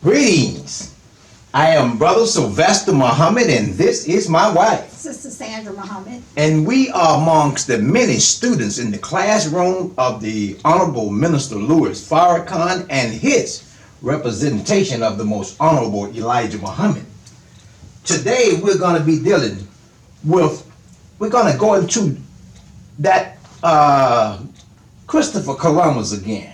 Greetings. I am Brother Sylvester Muhammad, and this is my wife. Sister Sandra Muhammad. And we are amongst the many students in the classroom of the Honorable Minister Louis Farrakhan and his representation of the Most Honorable Elijah Muhammad. Today we're going to be dealing with, we're going to go into that Christopher Columbus again.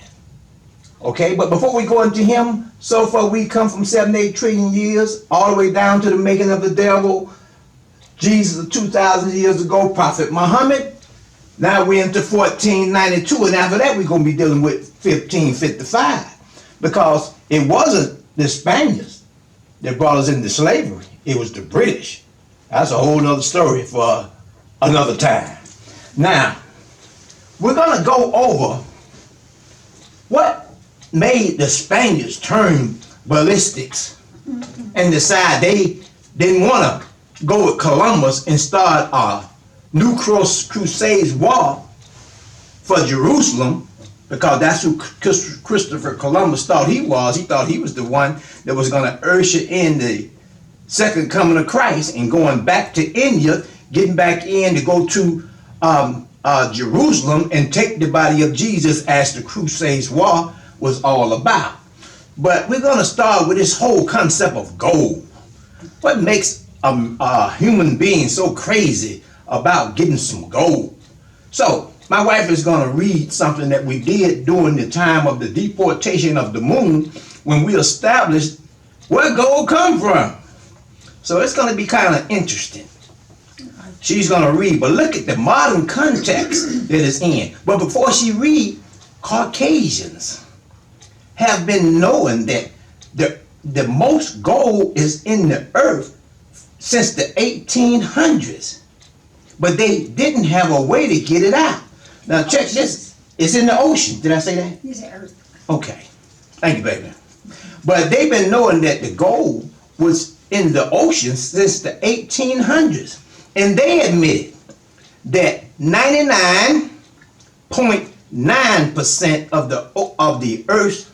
Okay, but before we go into him, so far we come from 7-8 trillion years, all the way down to the making of the devil, Jesus 2,000 years ago, Prophet Muhammad. Now we're into 1492, and after that we're going to be dealing with 1555, because it wasn't the Spaniards that brought us into slavery, it was the British. That's a whole nother story for another time. Now, we're going to go over what made the Spaniards turn ballistics and decide they didn't want to go with Columbus and start a new Crusades war for Jerusalem, because that's who Christopher Columbus thought he was. He thought he was the one that was going to usher in the second coming of Christ and going back to India, getting back in to go to Jerusalem and take the body of Jesus, as the Crusades war was all about. But we're going to start with this whole concept of gold. What makes a human being so crazy about getting some gold? So my wife is going to read something that we did during the time of the deportation of the moon, when we established where gold come from. So it's going to be kind of interesting. She's going to read, but look at the modern context that it's in. But before she read, Caucasians have been knowing that the most gold is in the earth since the 1800s, but they didn't have a way to get it out. Now check this, it's in the ocean. Did I say that? You said earth. Okay, thank you, baby. But they've been knowing that the gold was in the ocean since the 1800s, and they admitted that 99.9% of the earth's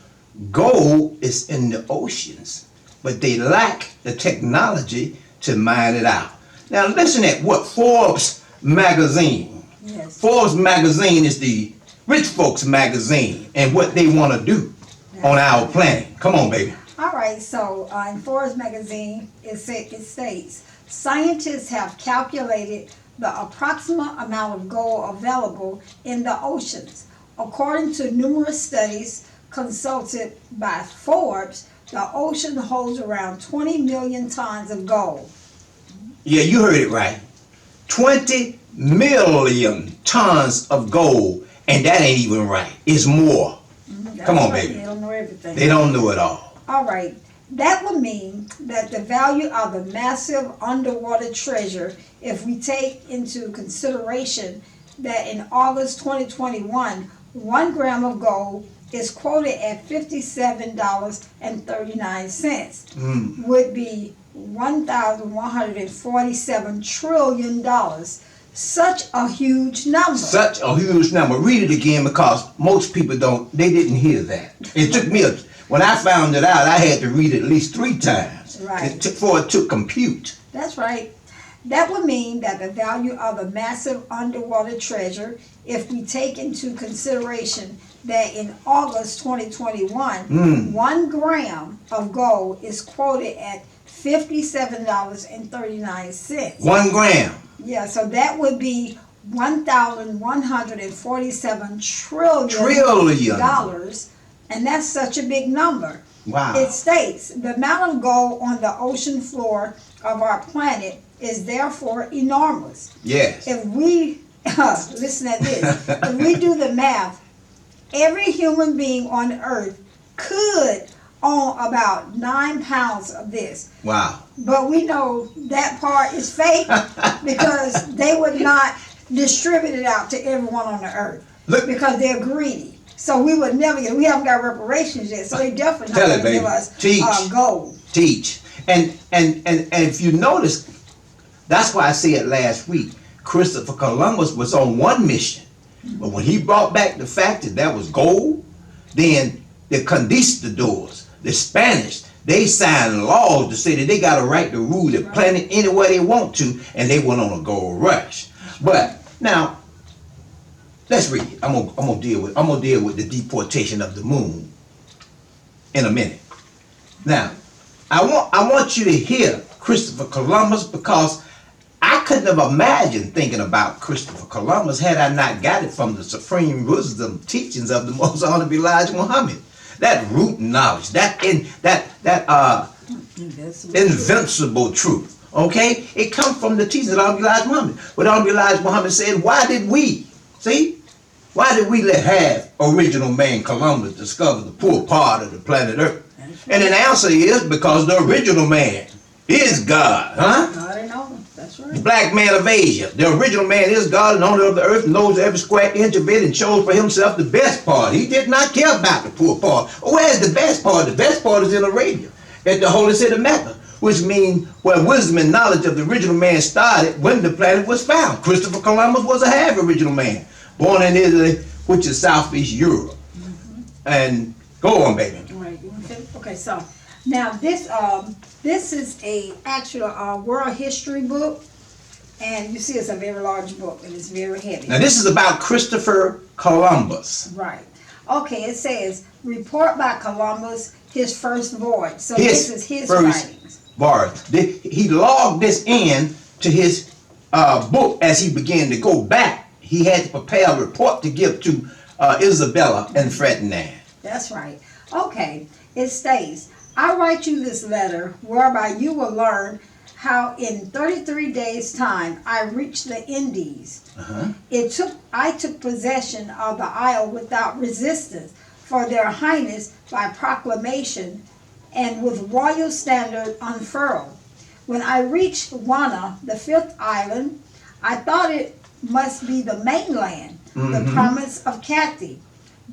gold is in the oceans, but they lack the technology to mine it out. Now listen at what Forbes magazine. Yes. Forbes magazine is the rich folks magazine, and what they want to do on our planet. Come on, baby. All right, so in Forbes magazine, it states, scientists have calculated the approximate amount of gold available in the oceans. According to numerous studies consulted by Forbes, the ocean holds around 20 million tons of gold. Yeah, you heard it right. 20 million tons of gold, and that ain't even right. It's more. Come on, right. baby. They don't know everything. They don't know it all. All right. That would mean that the value of the massive underwater treasure, if we take into consideration that in August 2021, 1 gram of gold is quoted at $57.39, would be $1,147 trillion. Such a huge number. Such a huge number. Read it again, because most people they didn't hear that. It took me, when I found it out, I had to read it at least 3 times. Right. For it to compute. That's right. That would mean that the value of the massive underwater treasure, if we take into consideration that in August 2021, 1 gram of gold is quoted at $57.39. 1 gram. Yeah, so that would be $1,147 trillion. And that's such a big number. Wow. It states the amount of gold on the ocean floor of our planet is therefore enormous. Yes. If we, listen at this, if we do the math, every human being on earth could own about 9 pounds of this. Wow. But we know that part is fake, because they would not distribute it out to everyone on the earth. Look, because they're greedy. So we would never get, we haven't got reparations yet, so they definitely not going to give us gold. Teach. And if you notice, that's why I said last week, Christopher Columbus was on one mission. But when he brought back the fact that was gold, then the conquistadors, the Spanish, They signed laws to say that they got a right to rule the planet anywhere they want to, and they went on a gold rush. But now, let's read it. I'm gonna deal with the deportation of the moon in a minute. Now, I want you to hear Christopher Columbus, because I couldn't have imagined thinking about Christopher Columbus had I not got it from the supreme wisdom teachings of the Most Honorable Elijah Muhammad. That root knowledge, that invincible truth. Okay, it comes from the teachings of Honorable Elijah Muhammad. What Honorable Elijah Muhammad said, why did we let have original man Columbus discover the poor part of the planet Earth? And the answer is because the original man is God, huh? God and all. That's right. The black man of Asia. The original man is God and owner of the earth, knows every square inch of it, and chose for himself the best part. He did not care about the poor part. Where's the best part? The best part is in Arabia, at the holy city of Mecca, which means where wisdom and knowledge of the original man started when the planet was found. Christopher Columbus was a half original man, born in Italy, which is Southeast Europe. And go on, baby. Right. Okay, so now this is a actual world history book, and you see it's a very large book and it's very heavy. Now this is about Christopher Columbus. Right. Okay, it says report by Columbus, his first voyage. So this is his writings. He logged this in to his book as he began to go back. He had to prepare a report to give to Isabella and Ferdinand. That's right. Okay, it states, I write you this letter whereby you will learn how in 33 days' time I reached the Indies. I took possession of the isle without resistance for their highness by proclamation and with royal standard unfurled. When I reached Wana, the fifth island, I thought it must be the mainland, the province of Kathi.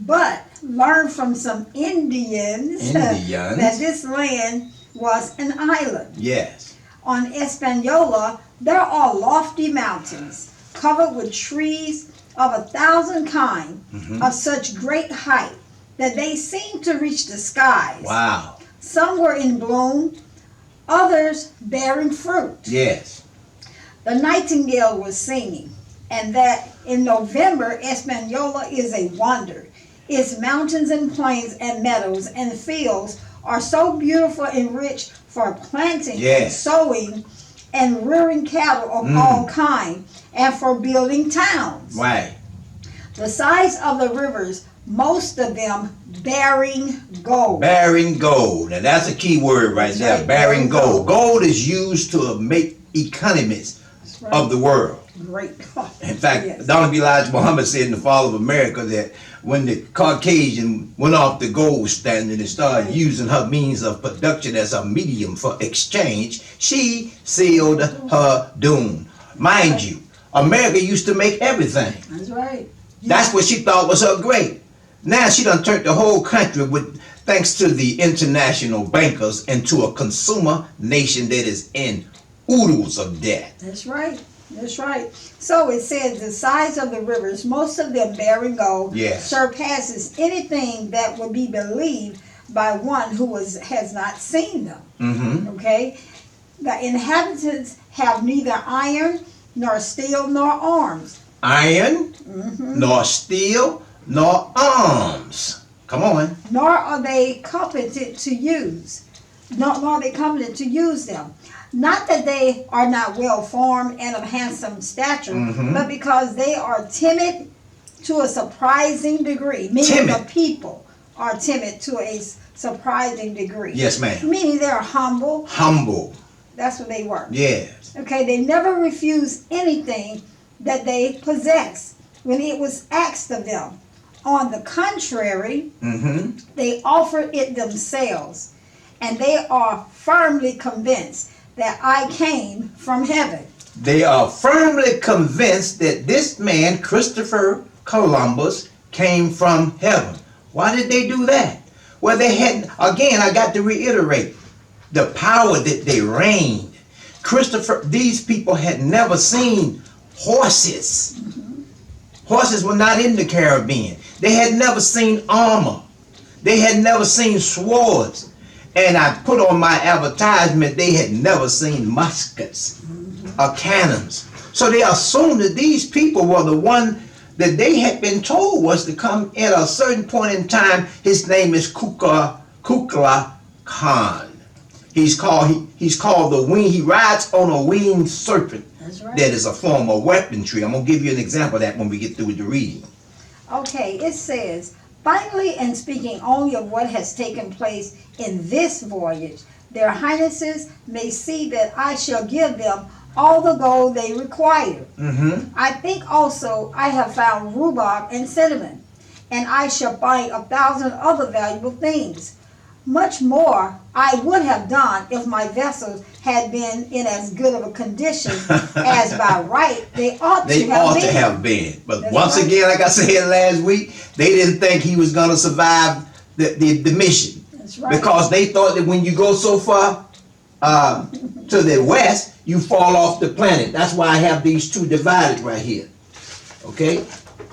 But learned from some Indians that this land was an island. Yes. On Hispaniola, there are lofty mountains covered with trees of 1,000 kinds of such great height that they seemed to reach the skies. Wow. Some were in bloom, others bearing fruit. Yes. The nightingale was singing, and that in November, Hispaniola is a wonder. Its mountains and plains and meadows and fields are so beautiful and rich for planting and sowing and rearing cattle of all kinds and for building towns. Right. The size of the rivers, most of them bearing gold. Bearing gold. And that's a key word right there. Right. Bearing gold. Gold is used to make economies of the world. Great. In fact, Dr. Elijah Muhammad said in the Fall of America that when the Caucasian went off the gold standard and started using her means of production as a medium for exchange, she sealed her doom. Mind you, America used to make everything. That's right. That's what she thought was her great. Now she done turned the whole country, with thanks to the international bankers, into a consumer nation that is in oodles of debt. That's right. That's right. So it says the size of the rivers, most of them bearing gold, surpasses anything that would be believed by one who has not seen them. Okay? The inhabitants have neither iron, nor steel, nor arms. Iron, nor steel, nor arms. Come on. Nor are they competent to use. Nor are they competent to use them. Not that they are not well formed and of handsome stature, but because they are timid to a surprising degree. Meaning the people are timid to a surprising degree. Yes, ma'am. Meaning they're humble. Humble. That's what they were. Yes. Okay, they never refused anything that they possessed when it was asked of them. On the contrary, they offered it themselves, and they are firmly convinced that I came from heaven. They are firmly convinced that this man, Christopher Columbus, came from heaven. Why did they do that? Well, they had, again, I got to reiterate, the power that they reigned. These people had never seen horses. Horses were not in the Caribbean. They had never seen armor. They had never seen swords. And I put on my advertisement they had never seen muskets or cannons. So they assumed that these people were the one that they had been told was to come at a certain point in time. His name is Kublai Khan. He's called the wing. He rides on a winged serpent. That's right. That is a form of weaponry. I'm gonna give you an example of that when we get through with the reading. Okay, it says, finally, and speaking only of what has taken place in this voyage, their highnesses may see that I shall give them all the gold they require. I think also I have found rhubarb and cinnamon, and I shall find 1,000 other valuable things. Much more I would have done if my vessels had been in as good of a condition as by right they ought to have been. But That's once right. again, like I said last week, they didn't think he was going to survive the mission. That's right. Because they thought that when you go so far to the west, you fall off the planet. That's why I have these two divided right here. Okay?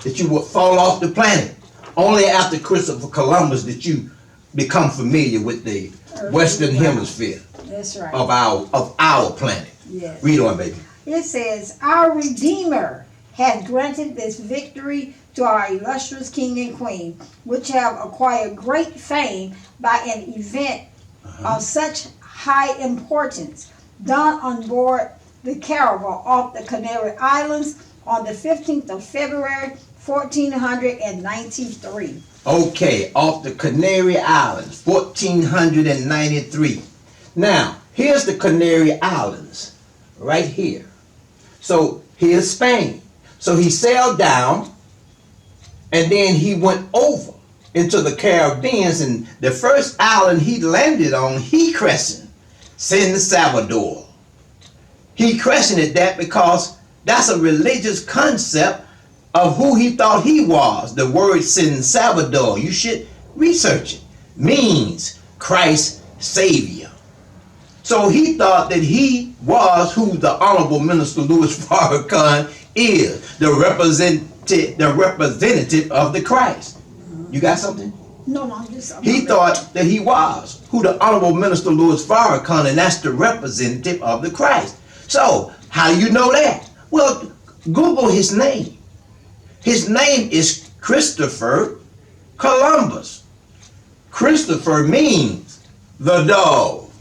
That you would fall off the planet. Only after Christopher Columbus did you become familiar with the Western Hemisphere That's right. of our planet. Yes. Read on, baby. It says, our Redeemer hath granted this victory to our illustrious King and Queen, which have acquired great fame by an event of such high importance, done on board the Caravel off the Canary Islands on the 15th of February, 1493. Okay, off the Canary Islands, 1493. Now, here's the Canary Islands, right here. So, here's Spain. So, he sailed down, and then he went over into the Caribbean, and the first island he landed on, he christened San Salvador. He christened it that because that's a religious concept of who he thought he was. The word San Salvador, you should research it, means Christ's Savior. So he thought that he was who the Honorable Minister Louis Farrakhan is, the representative of the Christ. You got something? No, I'm He thought that he was who the Honorable Minister Louis Farrakhan, and that's the representative of the Christ. So, how do you know that? Well, Google his name. His name is Christopher Columbus. Christopher means the dove.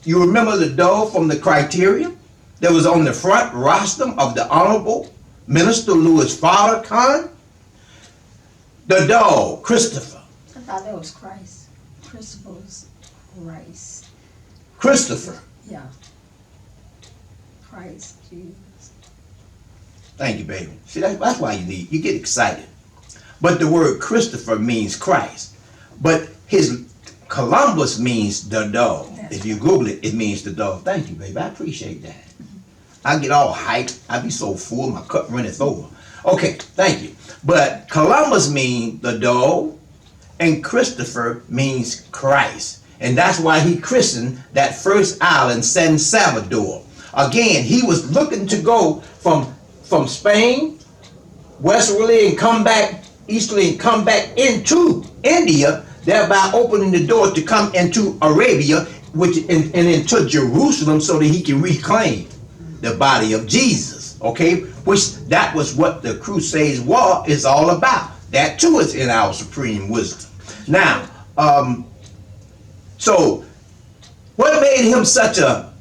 You remember the dove from the Criterion that was on the front rostrum of the Honorable Minister Louis Farrakhan? The dove, Christopher. I thought that was Christ. Christopher's Christ. Christopher. Yeah. Christ, Jesus. Thank you, baby. See, that's why you get excited. But the word Christopher means Christ. But his Columbus means the dove. If you Google it, it means the dove. Thank you, baby. I appreciate that. I get all hyped. I be so full, my cup runneth over. Okay, thank you. But Columbus means the dove, and Christopher means Christ. And that's why he christened that first island San Salvador. Again, he was looking to go from Spain, westwardly, and come back easterly, and come back into India, thereby opening the door to come into Arabia, and into Jerusalem, so that he can reclaim the body of Jesus. Okay, which that was what the Crusades war is all about. That too is in our supreme wisdom. Now, so what made him such a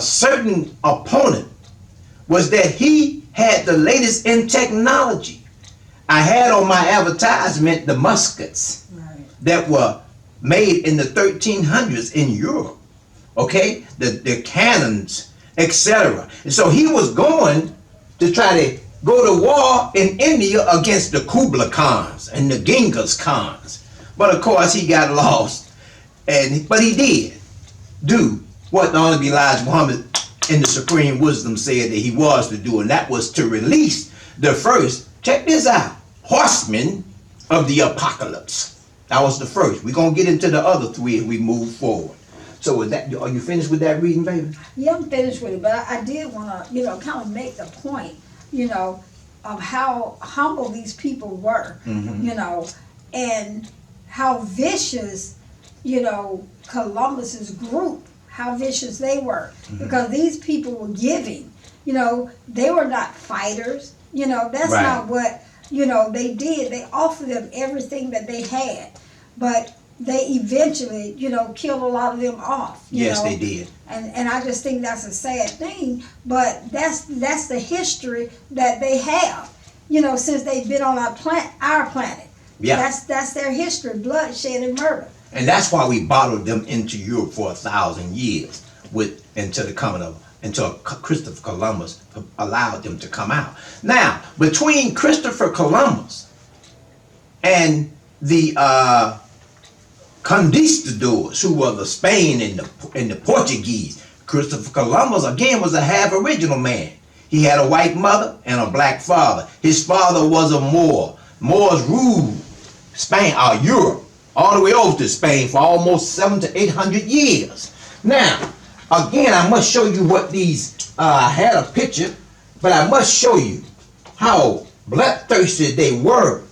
certain opponent was that he had the latest in technology. I had on my advertisement the muskets that were made in the 1300s in Europe, okay? The cannons, etc. And so he was going to try to go to war in India against the Kublai Khans and the Genghis Khans. But of course he got lost, but he did do what the Honorable Elijah Muhammad in the Supreme Wisdom said that he was to do, and that was to release the first, check this out, horsemen of the apocalypse. That was the first. We're going to get into the other three as we move forward. So with that, are you finished with that reading, baby? Yeah, I'm finished with it, but I did want to, kind of make the point, of how humble these people were, and how vicious, Columbus's group, how vicious they were, because these people were giving. They were not fighters. That's Right. not what they did. They offered them everything that they had, but they eventually killed a lot of them off. Yes, they did. And I just think that's a sad thing, but that's the history that they have, since they've been on our planet. Yeah. That's their history, bloodshed and murder. And that's why we bottled them into Europe for 1,000 years until Christopher Columbus allowed them to come out. Now, between Christopher Columbus and the conquistadors, who were the Spain and the Portuguese, Christopher Columbus again was a half original man. He had a white mother and a black father. His father was a Moor. Moors ruled Spain or Europe all the way over to Spain for almost 700 to 800 years. Now, again, I must show you what these. I had a picture, but I must show you how bloodthirsty they were.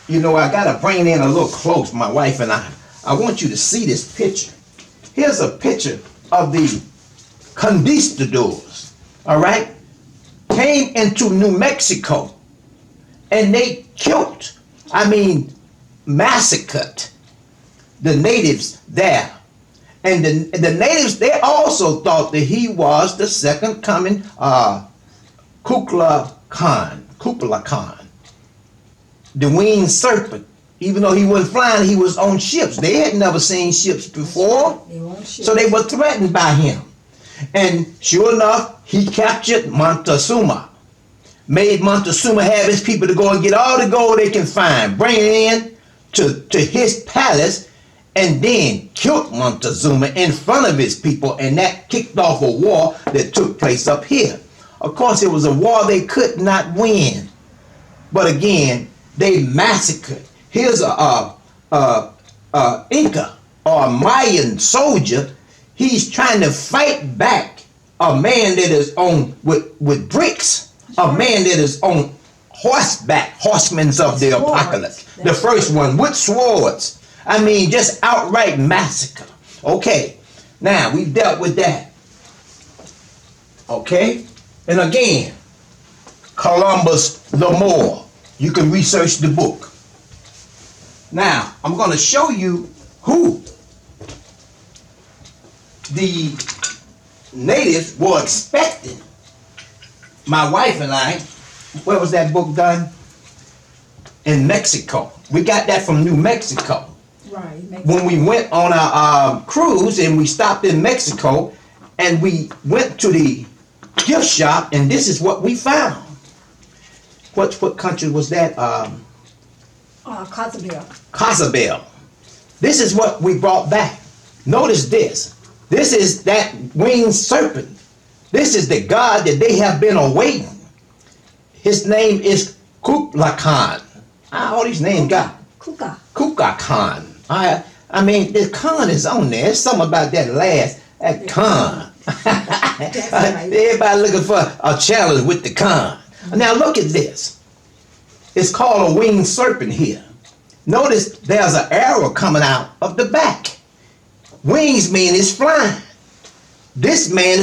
I gotta bring it in a little close, my wife and I. I want you to see this picture. Here's a picture of the conquistadors, all right? Came into New Mexico, and they killed, massacred the natives there. And the natives, they also thought that he was the second coming, Kublai Khan, the winged serpent. Even though he wasn't flying, he was on ships. They had never seen ships before, so they were threatened by him. And sure enough, he captured Montezuma, made Montezuma have his people to go and get all the gold they can find, bring it in to his palace, and then killed Montezuma in front of his people, and that kicked off a war that took place up here. Of course, it was a war they could not win, but again, they massacred. Here's a Inca or a Mayan soldier. He's trying to fight back a man that is on with bricks, a man that is on horseback, horsemen of the apocalypse. The first one with swords. Just outright massacre. Okay, now we've dealt with that. Okay, and again, Columbus the Moor. You can research the book. Now, I'm going to show you who the natives were expecting. My wife and I, where was that book done? In Mexico. We got that from New Mexico. Right. When we went on our cruise and we stopped in Mexico and we went to the gift shop, and this is what we found. What country was that? Cozumel. This is what we brought back. Notice this. This is that winged serpent. This is the God that they have been awaiting. His name is Kublai Khan. All these names got Kublai Khan. The Khan is on there. It's something about that Khan. Everybody looking for a challenge with the Khan. Now look at this. It's called a winged serpent here. Notice there's an arrow coming out of the back. Wings mean it's flying. This man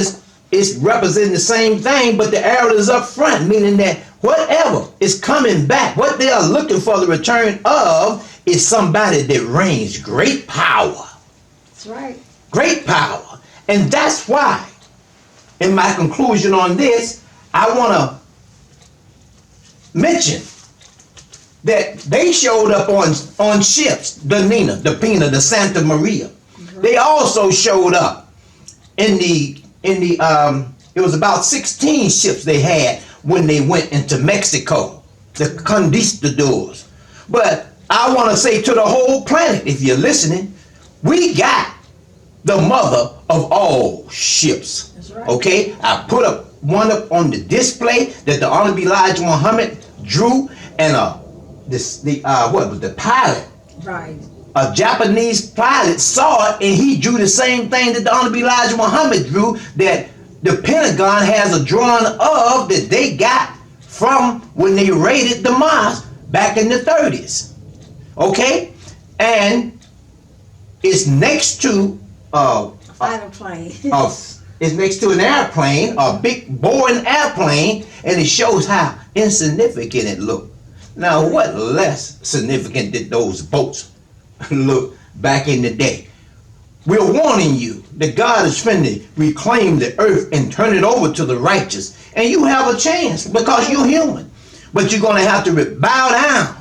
is representing the same thing, but the arrow is up front, meaning that whatever is coming back, what they are looking for the return of, is somebody that reigns great power. That's right. Great power. And that's why, in my conclusion on this, I want to mention that they showed up on ships, the Nina, the Pina, the Santa Maria. They also showed up in the it was about 16 ships they had when they went into Mexico, the conquistadors. But I want to say to the whole planet, if you're listening, we got the mother of all ships. That's right. Okay, I put one up on the display that the Honorable Elijah Muhammad drew, and the pilot, right, a Japanese pilot saw it, and he drew the same thing that the Honorable Elijah Muhammad drew, that the Pentagon has a drawing of that they got from when they raided the mosque back in the 30s. Okay, and It's next to Fighter plane. it's next to an airplane, a big Boeing airplane, and it shows how insignificant it looked. Now, what less significant did those boats look back in the day? We're warning you that God is finna reclaim the earth and turn it over to the righteous. And you have a chance because you're human. But you're going to have to bow down.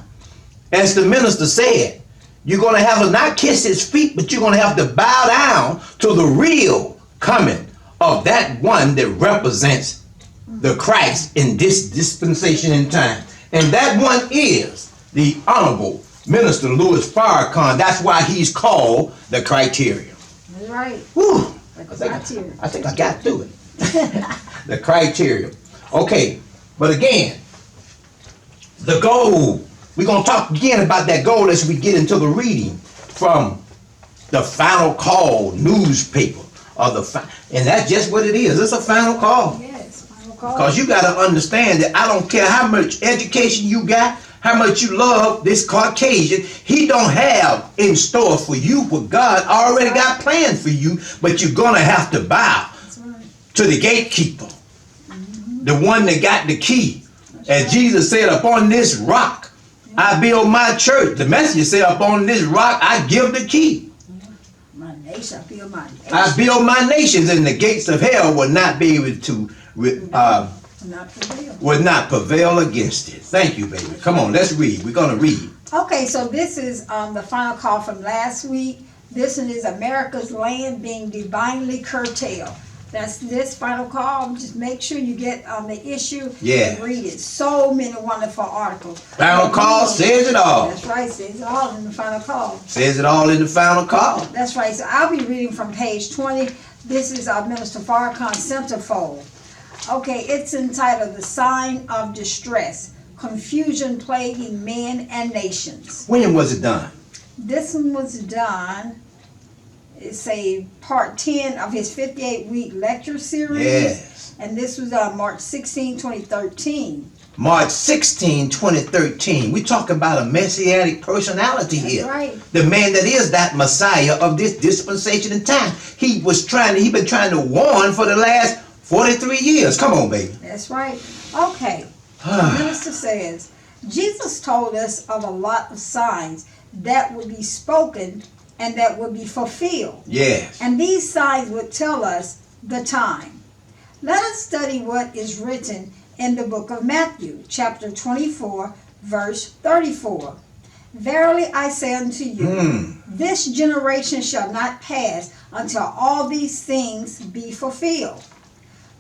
As the minister said, you're going to have to not kiss his feet, but you're going to have to bow down to the real coming of that one that represents the Christ in this dispensation in time. And that one is the Honorable Minister Louis Farrakhan. That's why he's called the Criterion. That's right. Whew. The Criterion. I think I got through it. The Criterion. Okay, but again, the goal. We're going to talk again about that goal as we get into the reading from the Final Call newspaper. And that's just what it is. It's a final call. Yes, final call. Because you got to understand that I don't care how much education you got, how much you love this Caucasian, he don't have in store for you what God already got planned for you, but you're going to have to bow to the gatekeeper, the one that got the key. As Jesus said, upon this rock, I build my church. The message said, upon this rock, I give the key. My nation, I build my nation. I build my nations, and the gates of hell will not be able to would not prevail against it. Thank you, baby. Come on, let's read. We're going to read. Okay, so this is the final call from last week. This one is America's land being divinely curtailed. That's this final call. Just make sure you get the issue and read it. So many wonderful articles. Final call says it all. That's right, says it all in the final call. Says it all in the final call. That's right. So I'll be reading from page 20. This is Minister Farrakhan Centerfold. Okay, it's entitled The Sign of Distress, Confusion Plaguing Men and Nations. When was it done? This one was done, it's a part 10 of his 58-week lecture series. Yes. And this was on March 16, 2013. March 16, 2013. We talk about a messianic personality here. That's right. The man that is that Messiah of this dispensation in time. He been trying to warn for the last 43 years. Come on, baby. That's right. Okay. The minister says, Jesus told us of a lot of signs that would be spoken and that would be fulfilled. Yes. And these signs would tell us the time. Let us study what is written in the book of Matthew, chapter 24, verse 34. Verily I say unto you, this generation shall not pass until all these things be fulfilled.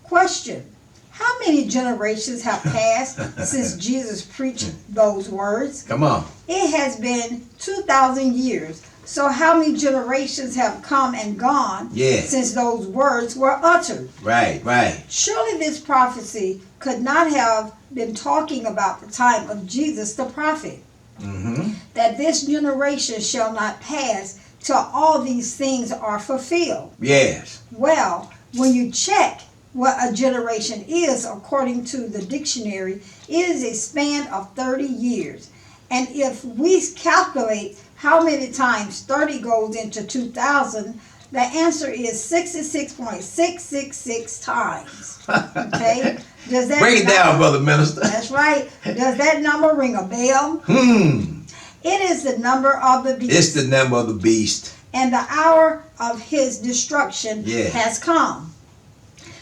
Question: how many generations have passed since Jesus preached those words? Come on. It has been 2,000 years. So how many generations have come and gone since those words were uttered? Right, right. Surely this prophecy could not have been talking about the time of Jesus the prophet. That this generation shall not pass till all these things are fulfilled. Yes. Well, when you check what a generation is according to the dictionary, it is a span of 30 years. And if we calculate how many times 30 goes into 2,000, the answer is 66.666 times. Okay? Does that Break it down, brother minister. That's right. Does that number ring a bell? It is the number of the beast. It's the number of the beast. And the hour of his destruction has come.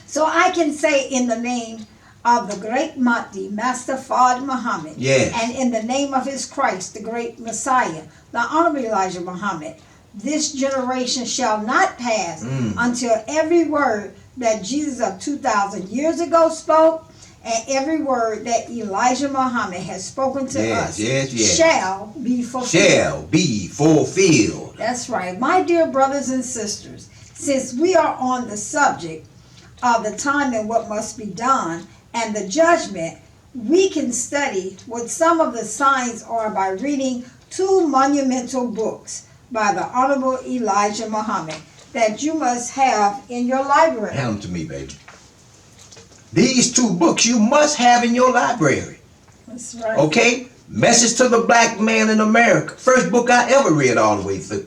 So I can say in the name of the great Mahdi, Master Fard Muhammad, and in the name of his Christ, the great Messiah, the Honorable Elijah Muhammad, this generation shall not pass until every word that Jesus of 2,000 years ago spoke and every word that Elijah Muhammad has spoken to us shall be fulfilled. Shall be fulfilled. That's right. My dear brothers and sisters, since we are on the subject of the time and what must be done and the judgment, we can study what some of the signs are by reading two monumental books by the Honorable Elijah Muhammad that you must have in your library. Hand them to me, baby. These two books you must have in your library. That's right. Okay? Message to the Black Man in America. First book I ever read all the way through.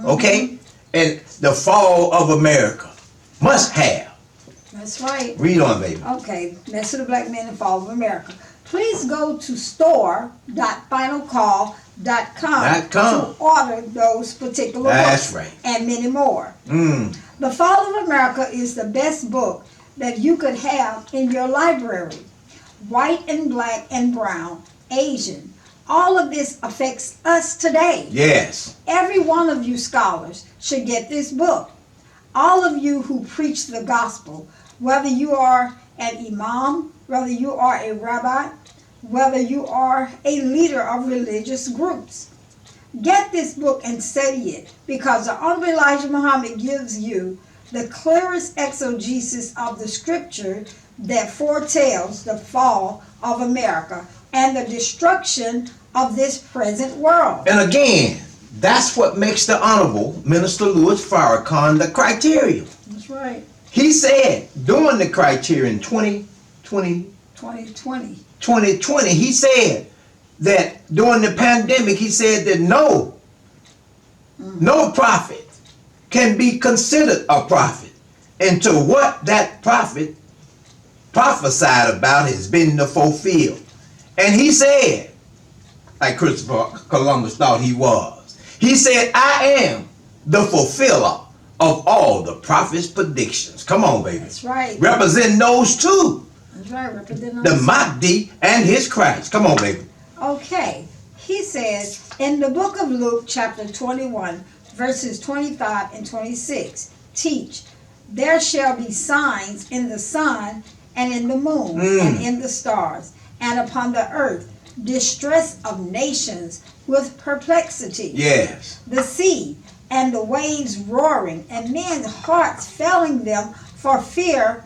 Okay? and the fall of America. Must have. That's right. Read on, baby. Okay, Mess of the Black Men and Fall of America. Please go to store.finalcall.com to order those particular That's books. right. And many more. The Fall of America is the best book that you could have in your library. White and black and brown, Asian. All of this affects us today. Yes. Every one of you scholars should get this book. All of you who preach the gospel, whether you are an imam, whether you are a rabbi, whether you are a leader of religious groups, get this book and study it, because the Honorable Elijah Muhammad gives you the clearest exegesis of the scripture that foretells the fall of America and the destruction of this present world. And again, that's what makes the Honorable Minister Louis Farrakhan the criterion. That's right. He said during the criterion 2020, he said that during the pandemic, he said that no prophet can be considered a prophet until what that prophet prophesied about has been fulfilled. And he said, like Christopher Columbus thought he was, he said, I am the fulfiller of all the prophet's predictions. Come on, baby. That's right. Represent those two. That's right. Represent The those. Mahdi and his Christ. Come on, baby. Okay. He says in the book of Luke, chapter 21, verses 25 and 26, teach, there shall be signs in the sun and in the moon and in the stars, and upon the earth distress of nations with perplexity. Yes. The sea and the waves roaring, and men's hearts failing them for fear